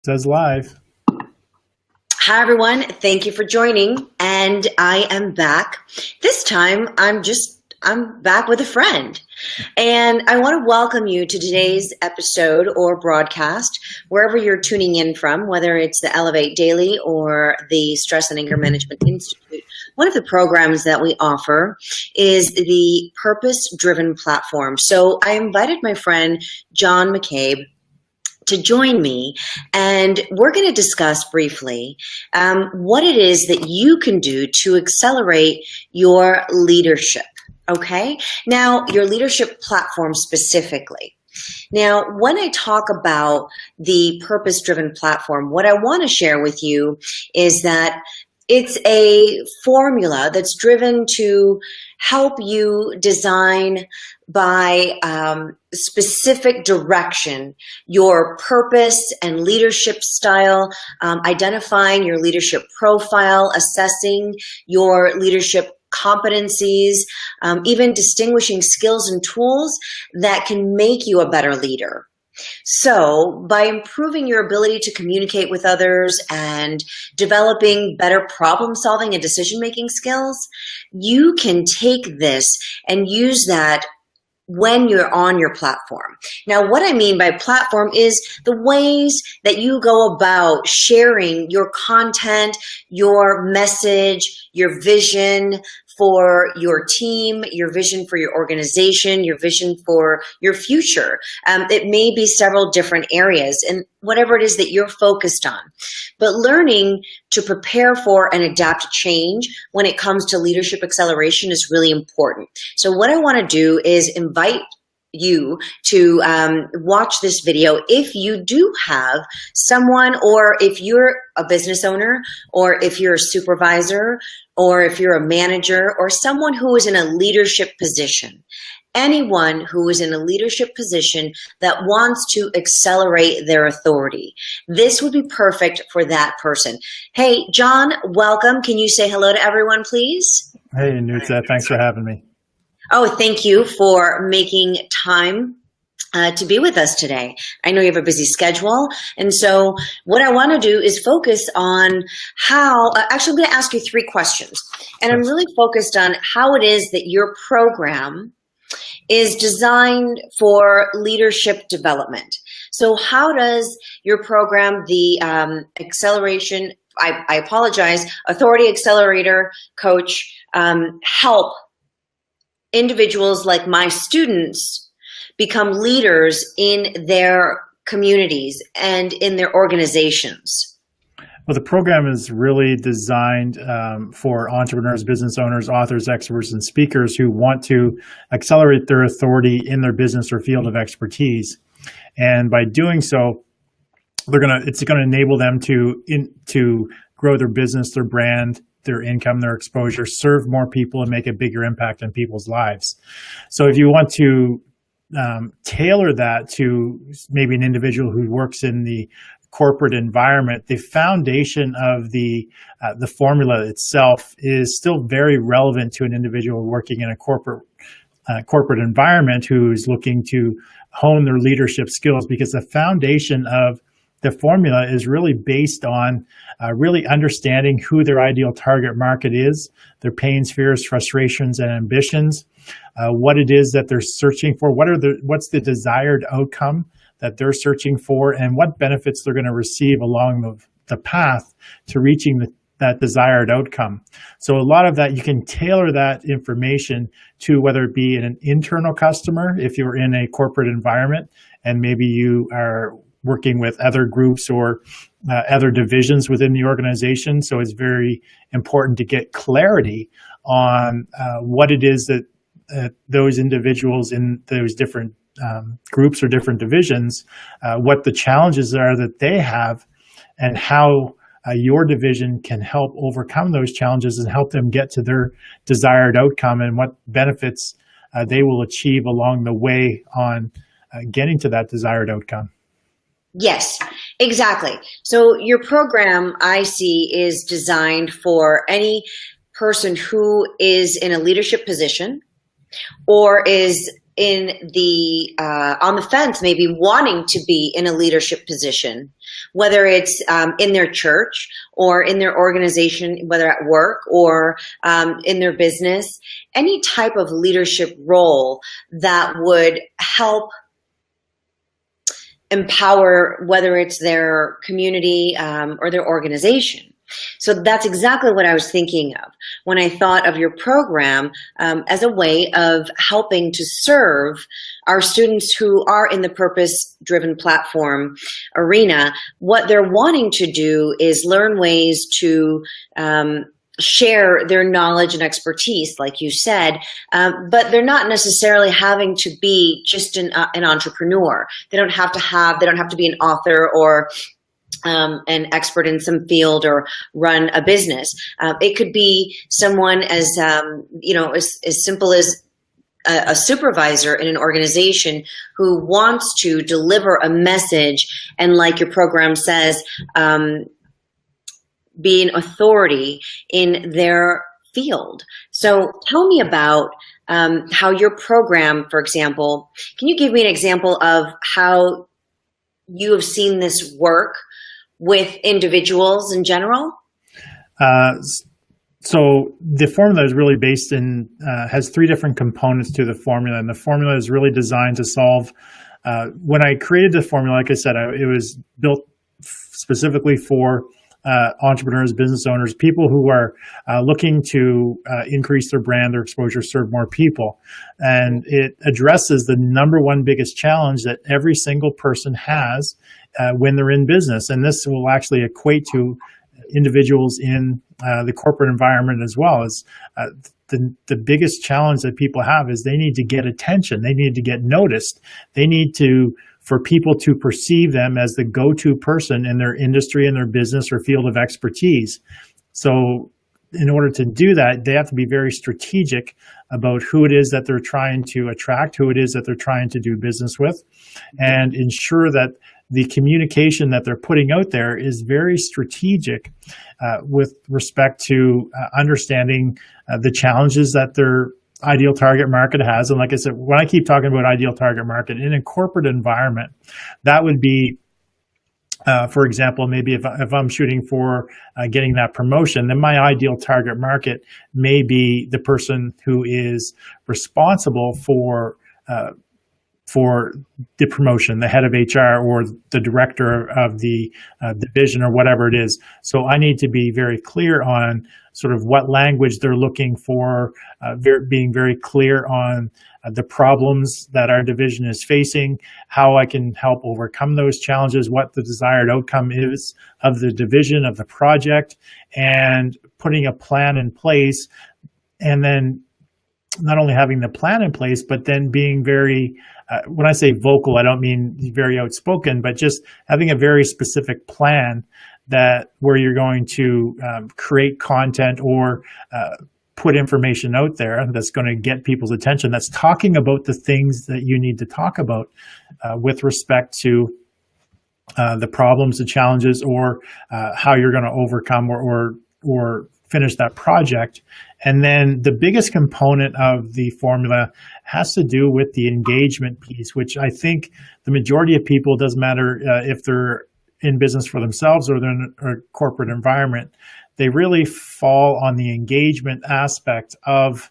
Says live. Hi, everyone. Thank you for joining. And I am back. This time, I'm back with a friend. And I want to welcome you to today's episode or broadcast, wherever you're tuning in from, whether it's the Elevate Daily or the Stress and Anger Management Institute. One of the programs that we offer is the Purpose-Driven Platform. So I invited my friend, John McCabe, to join me, and we're going to discuss briefly what it is that you can do to accelerate your leadership, okay? Now, your leadership platform specifically. Now, when I talk about the purpose-driven platform, what I want to share with you is that it's a formula that's driven to help you design by specific direction your purpose and leadership style, identifying your leadership profile, assessing your leadership competencies, even distinguishing skills and tools that can make you a better leader. So by improving your ability to communicate with others and developing better problem solving and decision making skills, you can take this and use that when you're on your platform. Now, what I mean by platform is the ways that you go about sharing your content, your message, your vision for your team, your vision for your organization, your vision for your future. It may be several different areas and whatever it is that you're focused on. But learning to prepare for and adapt to change when it comes to leadership acceleration is really important. So what I want to do is invite you to watch this video if you do have someone, or if you're a business owner, or if you're a supervisor, or if you're a manager, or someone who is in a leadership position. Anyone who is in a leadership position that wants to accelerate their authority. This would be perfect for that person. Hey, John, welcome. Can you say hello to everyone, please? Hey, Nutza, thanks for having me. Oh, thank you for making time to be with us today. I know you have a busy schedule. And so what I want to do is focus on how, actually I'm going to ask you 3 questions. And I'm really focused on how it is that your program is designed for leadership development. So how does your program, the acceleration, I apologize, Authority Accelerator Coach, help individuals like my students become leaders in their communities and in their organizations? Well, the program is really designed for entrepreneurs, business owners, authors, experts, and speakers who want to accelerate their authority in their business or field of expertise. And by doing so, it's going to enable them to grow their business, their brand, their income, their exposure, serve more people, and make a bigger impact in people's lives. So if you want to tailor that to maybe an individual who works in the corporate environment, the foundation of the formula itself is still very relevant to an individual working in a corporate environment who is looking to hone their leadership skills, because the foundation of the formula is really based on really understanding who their ideal target market is, their pains, fears, frustrations, and ambitions, what it is that they're searching for, what's the desired outcome that they're searching for, and what benefits they're going to receive along the path to reaching that desired outcome. So a lot of that, you can tailor that information to whether it be an internal customer, if you're in a corporate environment, and maybe you are working with other groups or other divisions within the organization. So it's very important to get clarity on what it is that those individuals in those different groups or different divisions, what the challenges are that they have, and how your division can help overcome those challenges and help them get to their desired outcome, and what benefits they will achieve along the way on getting to that desired outcome. Yes, exactly. So your program, I see, is designed for any person who is in a leadership position or is in the on the fence, maybe wanting to be in a leadership position, whether it's in their church or in their organization, whether at work or in their business, any type of leadership role that would help empower, whether it's their community or their organization. So that's exactly what I was thinking of when I thought of your program as a way of helping to serve our students who are in the purpose-driven platform arena. What they're wanting to do is learn ways to share their knowledge and expertise, like you said, but they're not necessarily having to be just an entrepreneur. They don't have to be an author or an expert in some field or run a business. It could be someone as simple as a supervisor in an organization who wants to deliver a message and, like your program says, be an authority in their field. So tell me about how your program, for example, can you give me an example of how you have seen this work with individuals in general? So the formula is really based in, has three different components to the formula, and the formula is really designed to solve, when I created the formula, like I said, it was built specifically for entrepreneurs, business owners, people who are looking to increase their brand, their exposure, serve more people. And it addresses the number one biggest challenge that every single person has when they're in business. And this will actually equate to individuals in the corporate environment as well. As the biggest challenge that people have is they need to get attention. They need to get noticed. They need for people to perceive them as the go-to person in their industry, in their business or field of expertise. So in order to do that, they have to be very strategic about who it is that they're trying to attract, who it is that they're trying to do business with, and ensure that the communication that they're putting out there is very strategic with respect to understanding the challenges that their ideal target market has. And like I said, when I keep talking about ideal target market in a corporate environment, that would be, for example, maybe if I'm shooting for getting that promotion, then my ideal target market may be the person who is responsible for the promotion, the head of HR or the director of the division or whatever it is. So I need to be very clear on sort of what language they're looking for, being very clear on the problems that our division is facing, how I can help overcome those challenges, what the desired outcome is of the division, of the project, and putting a plan in place. And then not only having the plan in place, but then being very, when I say vocal, I don't mean very outspoken, but just having a very specific plan where you're going to create content or put information out there that's going to get people's attention, that's talking about the things that you need to talk about with respect to the problems, the challenges, or how you're going to overcome or finish that project. And then the biggest component of the formula has to do with the engagement piece, which I think the majority of people, doesn't matter if they're in business for themselves or they're in a corporate environment, they really fall on the engagement aspect of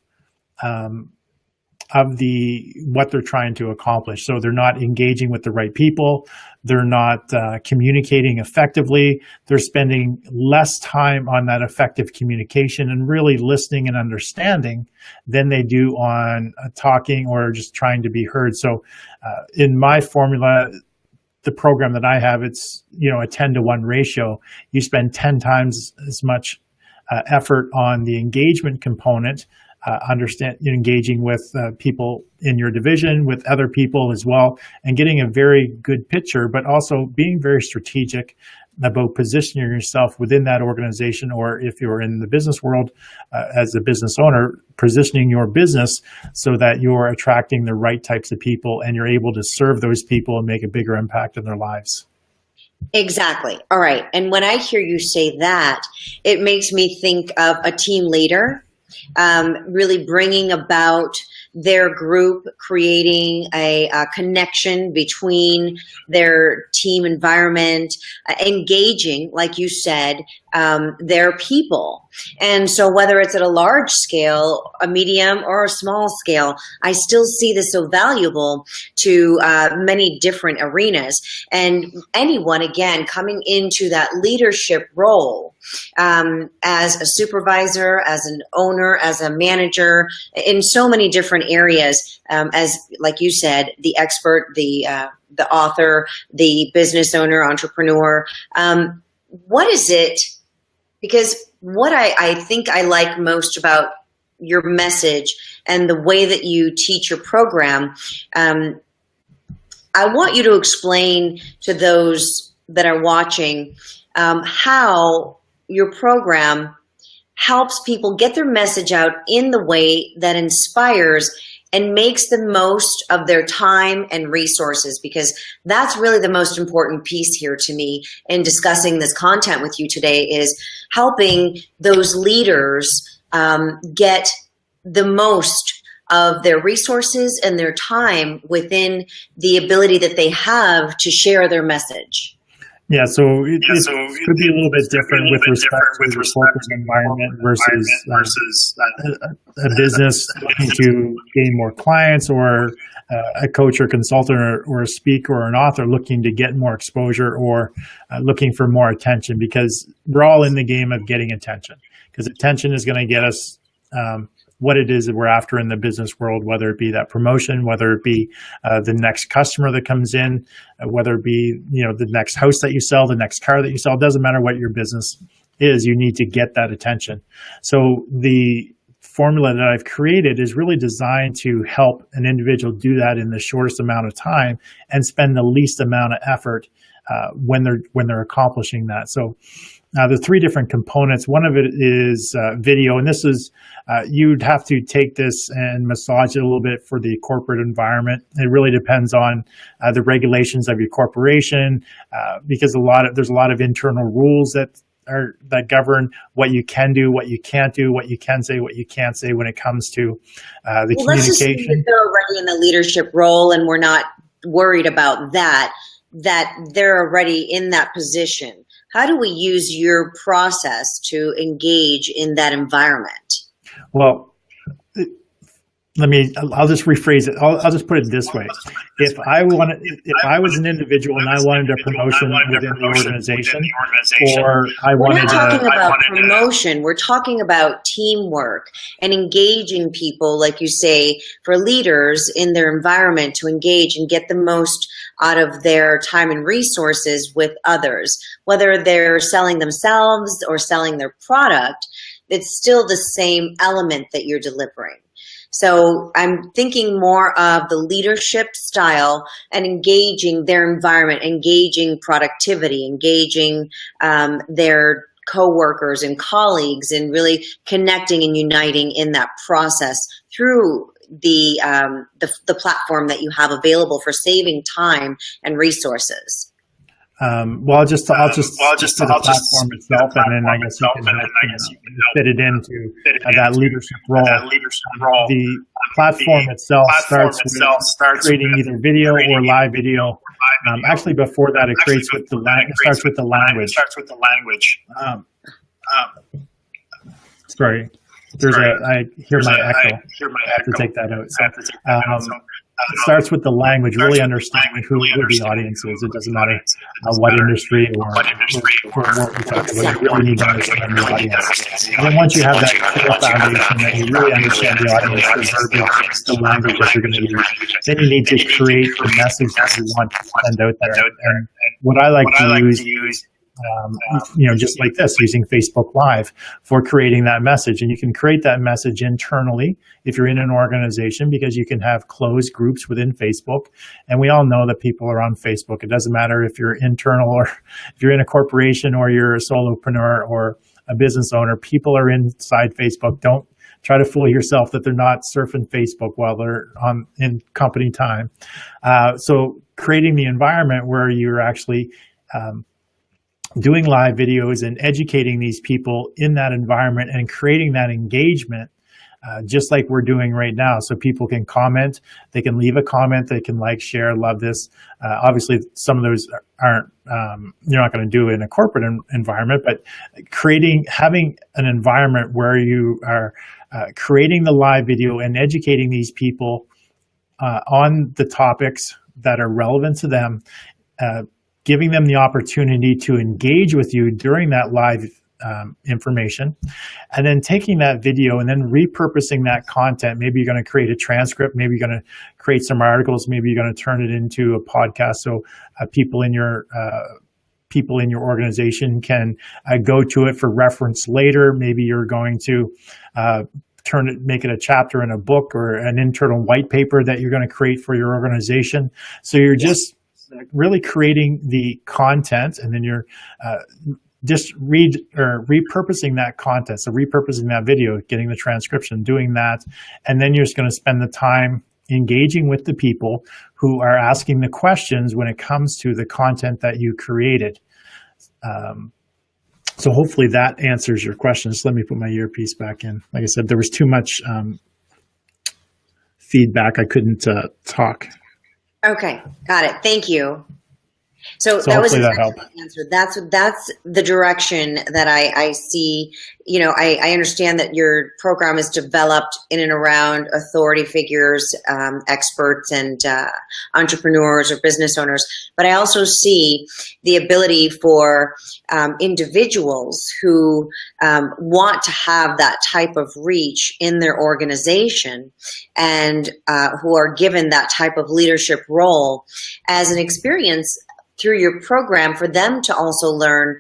what they're trying to accomplish. So they're not engaging with the right people. They're not communicating effectively. They're spending less time on that effective communication and really listening and understanding than they do on talking or just trying to be heard. So in my formula, the program that I have, it's a 10-to-1 ratio. You spend 10 times as much effort on the engagement component, engaging with people in your division, with other people as well, and getting a very good picture, but also being very strategic about positioning yourself within that organization, or if you're in the business world as a business owner, positioning your business so that you're attracting the right types of people and you're able to serve those people and make a bigger impact in their lives. Exactly. All right. And when I hear you say that, it makes me think of a team leader really bringing about their group, creating a connection between their team environment, engaging, like you said, their people. And so whether it's at a large scale, a medium, or a small scale, I still see this so valuable to many different arenas. And anyone, again, coming into that leadership role, as a supervisor, as an owner, as a manager, in so many different areas, as like you said, the expert, the author, the business owner, entrepreneur. What is it? Because what I think I like most about your message and the way that you teach your program, I want you to explain to those that are watching how your program helps people get their message out in the way that inspires and makes the most of their time and resources, because that's really the most important piece here to me in discussing this content with you today, is helping those leaders get the most of their resources and their time within the ability that they have to share their message. Yeah, so it could be a little bit different with respect to the corporate environment versus a business looking to gain more clients, or a coach or consultant or a speaker or an author looking to get more exposure, or looking for more attention, because we're all in the game of getting attention, because attention is going to get us what it is that we're after in the business world, whether it be that promotion, whether it be the next customer that comes in, whether it be, the next house that you sell, the next car that you sell. It doesn't matter what your business is, you need to get that attention. So the formula that I've created is really designed to help an individual do that in the shortest amount of time and spend the least amount of effort when they're accomplishing that. So the three different components. One of it is video, and this is you'd have to take this and massage it a little bit for the corporate environment. It really depends on the regulations of your corporation, because there's a lot of internal rules that govern what you can do, what you can't do, what you can say, what you can't say when it comes to the communication. Let's just say that they're already in the leadership role, and we're not worried about that they're already in that position. How do we use your process to engage in that environment? Well, I'll just rephrase it. I'll just put it this way. If I was an individual and I wanted a promotion within the organization, or we're not talking about promotion. We're talking about teamwork and engaging people, like you say, for leaders in their environment to engage and get the most out of their time and resources with others, whether they're selling themselves or selling their product. It's still the same element that you're delivering. So I'm thinking more of the leadership style and engaging their environment, engaging productivity, engaging their coworkers and colleagues, and really connecting and uniting in that process through the platform that you have available for saving time and resources. I'll just to the platform itself, and then I guess you can fit it into that leadership role. The platform itself starts with creating either video or live video. Actually, before that, it starts with the language. Sorry, I hear my echo. I have to take that out. It starts with the language, really understanding who the audience is. It doesn't matter what industry or what we talk about. You really need to understand the audience. And then once you have that clear foundation, that you really understand the audience, the verbiage, the language that you're going to use, then you need to create the message that you want to send out there. And what I like to use, just like this, using Facebook Live for creating that message. And you can create that message internally if you're in an organization, because you can have closed groups within Facebook. And we all know that people are on Facebook. It doesn't matter if you're internal or if you're in a corporation or you're a solopreneur or a business owner. People are inside Facebook. Don't try to fool yourself that they're not surfing Facebook while they're in company time. So creating the environment where you're actually doing live videos and educating these people in that environment and creating that engagement just like we're doing right now. So people can comment, they can leave a comment, they can like, share, love this. Obviously, some of those aren't, you're not going to do it in a corporate environment, but having an environment where you are creating the live video and educating these people on the topics that are relevant to them, giving them the opportunity to engage with you during that live information, and then taking that video and then repurposing that content. Maybe you're going to create a transcript, maybe you're going to create some articles, maybe you're going to turn it into a podcast, so people in your organization can go to it for reference later. Maybe you're going to make it a chapter in a book or an internal white paper that you're going to create for your organization. So you're just really creating the content, and then you're just repurposing that content. So repurposing that video, getting the transcription, doing that, and then you're just going to spend the time engaging with the people who are asking the questions when it comes to the content that you created. So hopefully that answers your questions. Let me put my earpiece back in. Like I said, there was too much feedback. I couldn't talk. Okay, got it. Thank you. So So that was hopefully that exactly helped. the answer. That's the direction that I see. You know, I understand that your program is developed in and around authority figures, experts, and entrepreneurs or business owners. But I also see the ability for individuals who want to have that type of reach in their organization, and who are given that type of leadership role as an experience through your program, for them to also learn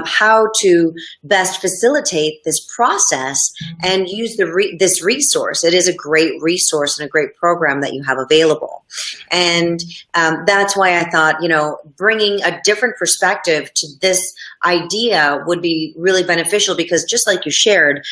how to best facilitate this process and use this resource. It is a great resource and a great program that you have available. And that's why I thought, you know, bringing a different perspective to this idea would be really beneficial, because just like you shared,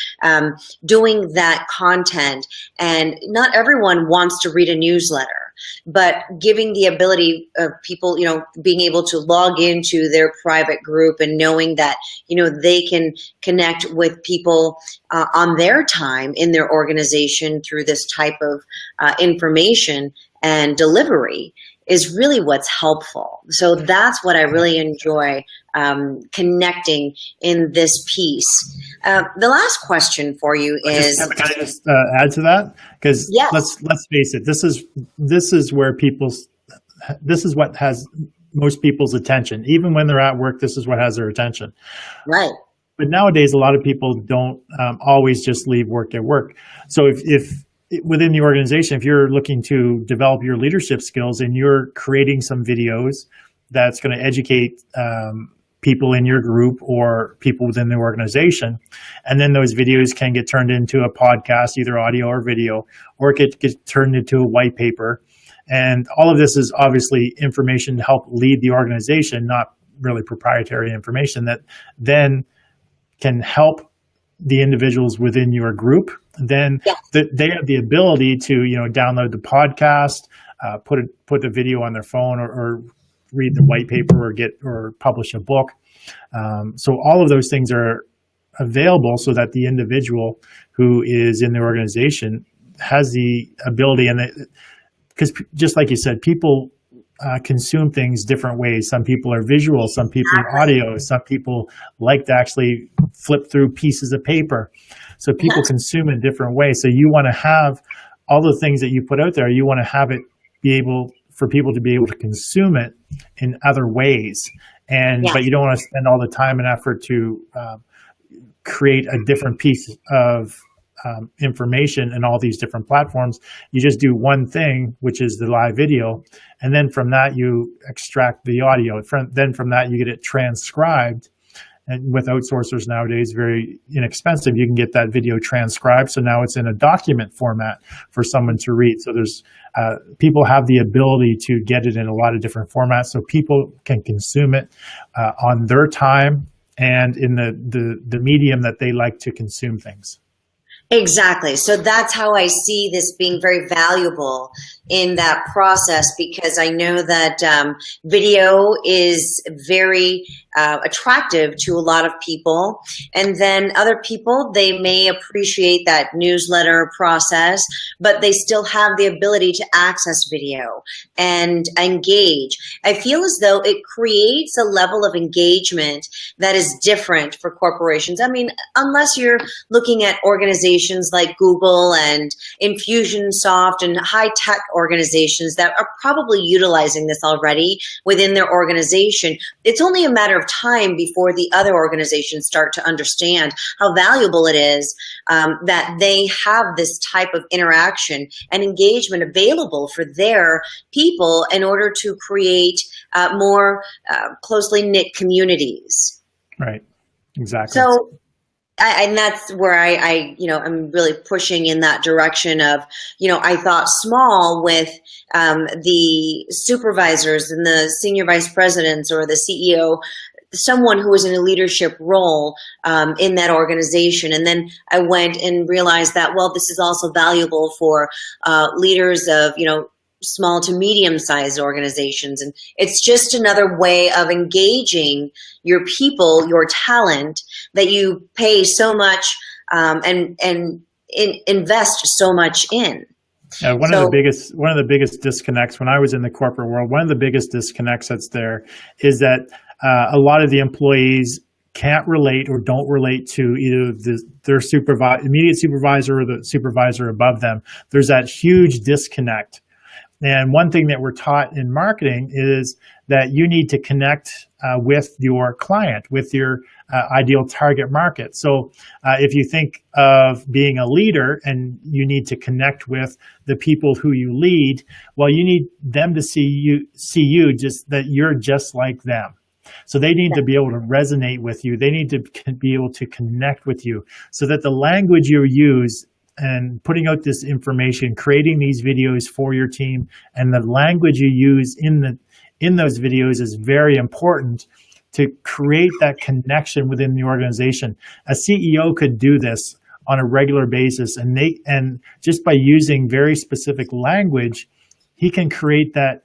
doing that content, and not everyone wants to read a newsletter, but giving the ability of people, you know, being able to log into their private group and knowing that, you know, they can connect with people on their time in their organization through this type of information and delivery is really what's helpful. So that's what I really enjoy connecting in this piece. The last question for you is, Can I just add to that? Because yes. let's face it, this is where this is what has most people's attention. Even when they're at work, this is what has their attention. Right. But nowadays, a lot of people don't always just leave work at work. So if within the organization, if you're looking to develop your leadership skills and you're creating some videos that's going to educate people in your group or people within the organization, and then those videos can get turned into a podcast, either audio or video, or it gets turned into a white paper. And all of this is obviously information to help lead the organization, not really proprietary information that then can help the individuals within your group. Then they have the ability to, you know, download the podcast, put the video on their phone, or read the white paper, or publish a book. So all of those things are available so that the individual who is in the organization has the ability, and because just like you said, people consume things different ways. Some people are visual, some people are audio, some people like to actually flip through pieces of paper. So people consume in different ways. So you want to have all the things that you put out there, you want to have it for people to be able to consume it in other ways. But you don't want to spend all the time and effort to create a different piece of information in all these different platforms. You just do one thing, which is the live video, and then from that you extract the audio. Then from that you get it transcribed, and with outsourcers nowadays, very inexpensive, you can get that video transcribed. So now it's in a document format for someone to read. So there's people have the ability to get it in a lot of different formats, so people can consume it on their time and in the medium that they like to consume things. Exactly. So that's how I see this being very valuable in that process, because I know that video is very attractive to a lot of people. And then other people, they may appreciate that newsletter process, but they still have the ability to access video and engage. I feel as though it creates a level of engagement that is different for corporations. I mean, unless you're looking at organizations like Google and Infusionsoft and high-tech organizations that are probably utilizing this already within their organization, it's only a matter of time before the other organizations start to understand how valuable it is that they have this type of interaction and engagement available for their people in order to create more closely knit communities. Right. Exactly. So and that's where I'm really pushing in that direction of, I thought small with the supervisors and the senior vice presidents or the CEO, someone who was in a leadership role in that organization. And then I went and realized that, well, this is also valuable for leaders of, small to medium-sized organizations. And it's just another way of engaging your people, your talent that you pay so much and invest so much in. One of the biggest disconnects when I was in the corporate world, one of the biggest disconnects that's there is that a lot of the employees can't relate or don't relate to either their immediate supervisor or the supervisor above them. There's that huge disconnect. And one thing that we're taught in marketing is that you need to connect with your client, with your ideal target market. So if you think of being a leader and you need to connect with the people who you lead, well, you need them to see you just that you're just like them. So they need to be able to resonate with you. They need to be able to connect with you so that the language you use and putting out this information, creating these videos for your team, and the language you use in those videos is very important to create that connection within the organization. A CEO could do this on a regular basis, and just by using very specific language, he can create that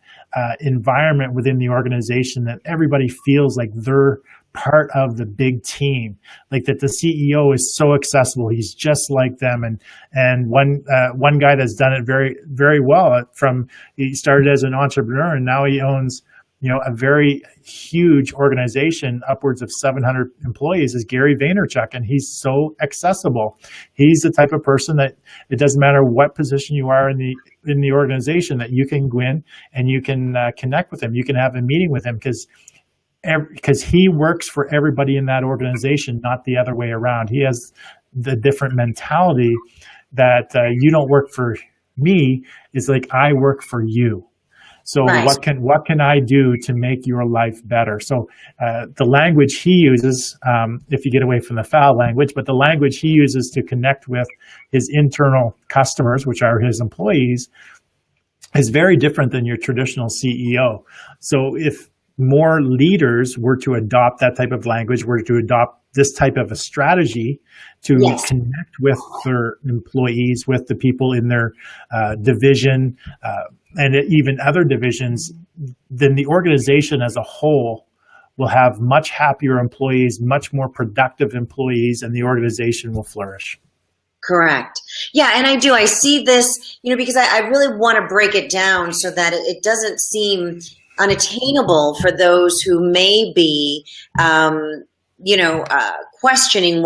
environment within the organization that everybody feels like they're part of the big team, like that the CEO is so accessible. He's just like them. And one guy that's done it very, very well he started as an entrepreneur and now he owns, a very huge organization, upwards of 700 employees, is Gary Vaynerchuk. And he's so accessible. He's the type of person that it doesn't matter what position you are in the organization, that you can go in and you can connect with him. You can have a meeting with him because he works for everybody in that organization, not the other way around. He has the different mentality that you don't work for me, is like I work for you. So right. What can I do to make your life better? So the language he uses, if you get away from the foul language, but the language he uses to connect with his internal customers, which are his employees, is very different than your traditional CEO. So if more leaders were to adopt that type of language, were to adopt this type of a strategy to connect with their employees, with the people in their division, and even other divisions, then the organization as a whole will have much happier employees, much more productive employees, and the organization will flourish. Correct. Yeah, and I see this, because I really want to break it down so that it doesn't seem unattainable for those who may be, questioning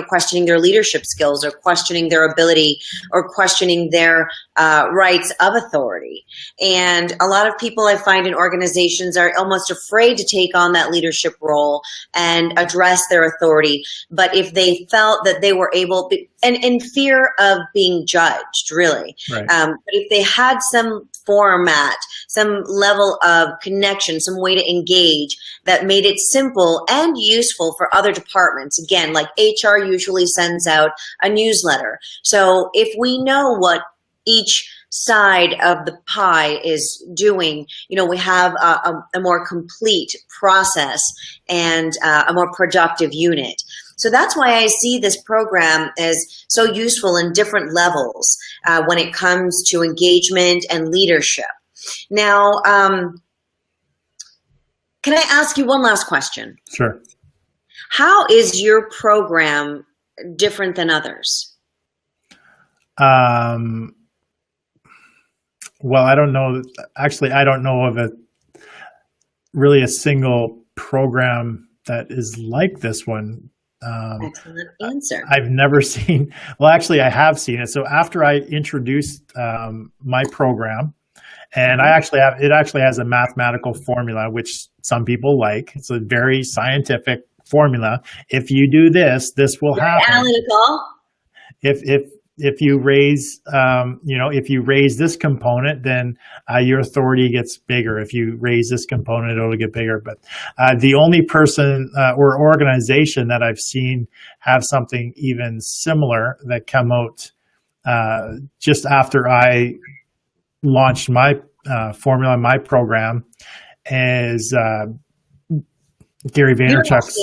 questioning their leadership skills, or questioning their ability, or questioning their rights of authority. And a lot of people I find in organizations are almost afraid to take on that leadership role and address their authority. But if they felt that they were able, and in fear of being judged, really. Right. But if they had some format, some level of connection, some way to engage that made it simple and useful for other departments. Again, like HR usually sends out a newsletter. So if we know what each side of the pie is doing, we have a more complete process and a more productive unit. So that's why I see this program as so useful in different levels when it comes to engagement and leadership. Now, can I ask you one last question? Sure. How is your program different than others? Well, I don't know. Actually, I don't know of really a single program that is like this one. Excellent answer. I've never seen, well, actually, I have seen it. So after I introduced my program, and it actually has a mathematical formula, which some people like. It's a very scientific formula. If you do this, this will happen. Analytical. If you raise, if you raise this component, then your authority gets bigger. If you raise this component, it'll get bigger. But the only person or organization that I've seen have something even similar that come out just after I launched my formula, my program, is Gary Vaynerchuk's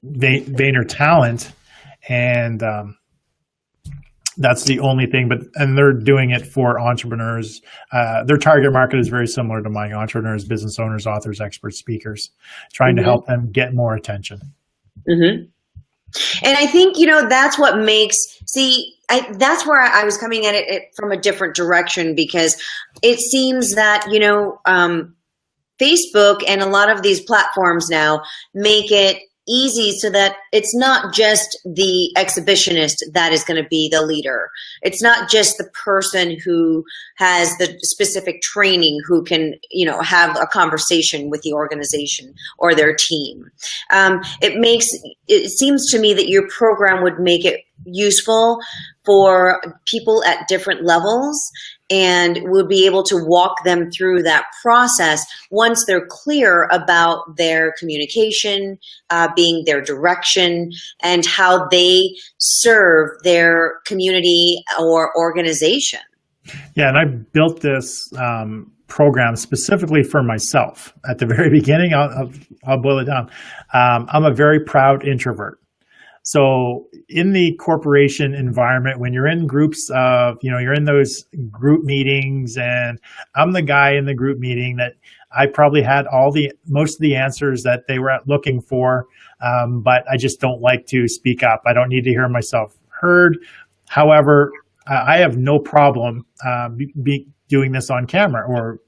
Vayner Talent, and that's the only thing. And they're doing it for entrepreneurs. Their target market is very similar to mine: entrepreneurs, business owners, authors, experts, speakers, trying to help them get more attention. And I think, that's what makes, that's where I was coming at it from a different direction, because it seems that, Facebook and a lot of these platforms now make it easy so that it's not just the exhibitionist that is going to be the leader. It's not just the person who has the specific training who can, have a conversation with the organization or their team. It seems to me that your program would make it useful for people at different levels, and would be able to walk them through that process once they're clear about their communication, being their direction, and how they serve their community or organization. Yeah, and I built this program specifically for myself. At the very beginning, I'll boil it down. I'm a very proud introvert. So in the corporation environment, when you're in groups of, you're in those group meetings, and I'm the guy in the group meeting that I probably had most of the answers that they were looking for, but I just don't like to speak up. I don't need to hear myself heard. However, I have no problem doing this on camera or,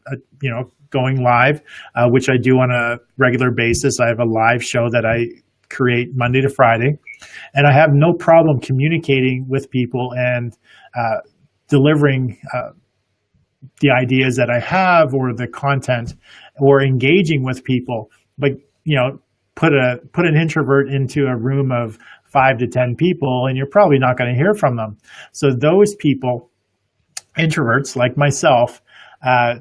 going live, which I do on a regular basis. I have a live show that I create Monday to Friday, and I have no problem communicating with people and delivering the ideas that I have, or the content, or engaging with people. But put an introvert into a room of 5 to 10 people, and you're probably not going to hear from them. So those people, introverts like myself,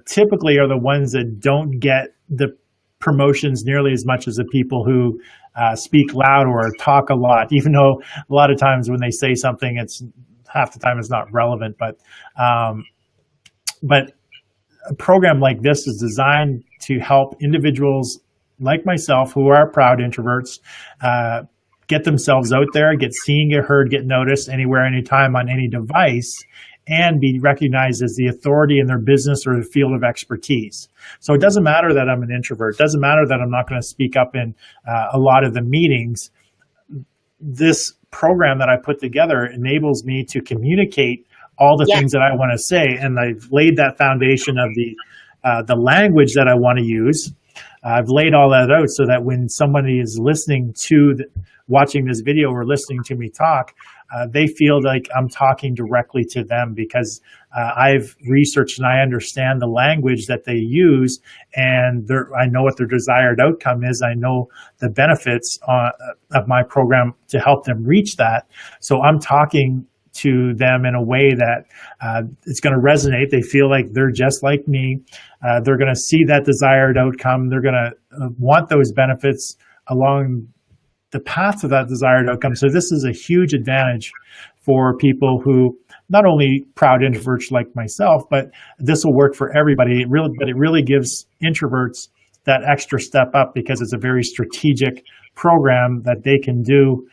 typically are the ones that don't get the promotions nearly as much as the people who speak loud or talk a lot, even though a lot of times when they say something, it's half the time it's not relevant. But a program like this is designed to help individuals like myself, who are proud introverts, get themselves out there, get seen, get heard, get noticed anywhere, anytime, on any device, and be recognized as the authority in their business or the field of expertise. So it doesn't matter that I'm an introvert. It doesn't matter that I'm not going to speak up in a lot of the meetings. This program that I put together enables me to communicate all the things that I want to say, and I've laid that foundation of the language that I want to use. I've laid all that out so that when somebody is watching this video or listening to me talk, they feel like I'm talking directly to them, because I've researched and I understand the language that they use, and I know what their desired outcome is. I know the benefits of my program to help them reach that. So I'm talking to them in a way that it's going to resonate. They feel like they're just like me. They're going to see that desired outcome. They're going to want those benefits along the path to that desired outcome. So this is a huge advantage for people who, not only proud introverts like myself, but this will work for everybody. It really gives introverts that extra step up because it's a very strategic program that they can do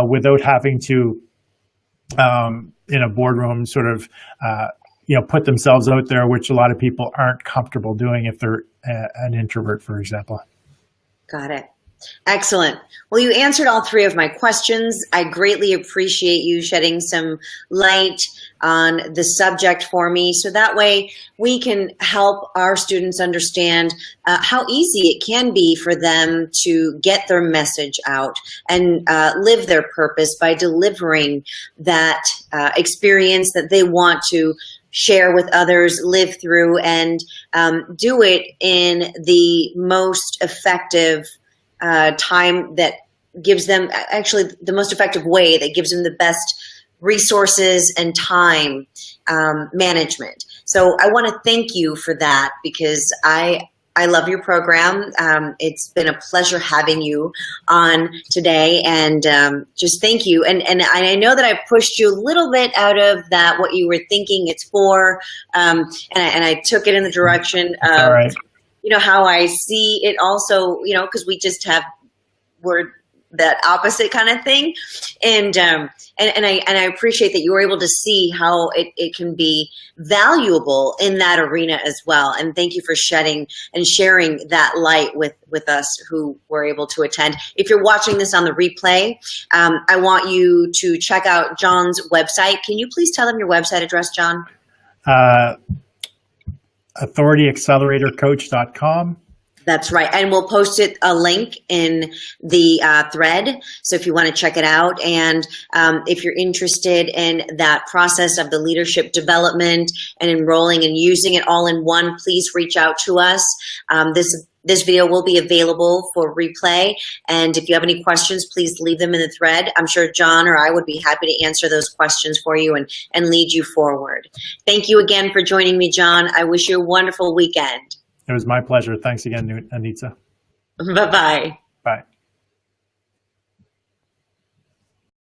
without having to, in a boardroom, sort of, put themselves out there, which a lot of people aren't comfortable doing if they're an introvert, for example. Got it. Excellent. Well, you answered all three of my questions. I greatly appreciate you shedding some light on the subject for me, so that way we can help our students understand how easy it can be for them to get their message out and live their purpose by delivering that experience that they want to share with others, live through, and do it in the most effective time that gives them, actually the most effective way that gives them the best resources and time management. So I want to thank you for that, because I love your program. It's been a pleasure having you on today, and just thank you. And I know that I pushed you a little bit out of that, what you were thinking it's for, and I took it in the direction of, all right, how I see it also, because we just we're that opposite kind of thing. And I appreciate that you were able to see how it can be valuable in that arena as well. And thank you for shedding and sharing that light with us who were able to attend. If you're watching this on the replay, I want you to check out John's website. Can you please tell them your website address, John? authorityacceleratorcoach.com. That's right. And we'll post a link in the thread. So if you want to check it out, and if you're interested in that process of the leadership development and enrolling and using it all in one, please reach out to us. This video will be available for replay. And if you have any questions, please leave them in the thread. I'm sure John or I would be happy to answer those questions for you and lead you forward. Thank you again for joining me, John. I wish you a wonderful weekend. It was my pleasure. Thanks again, Anita. Bye-bye.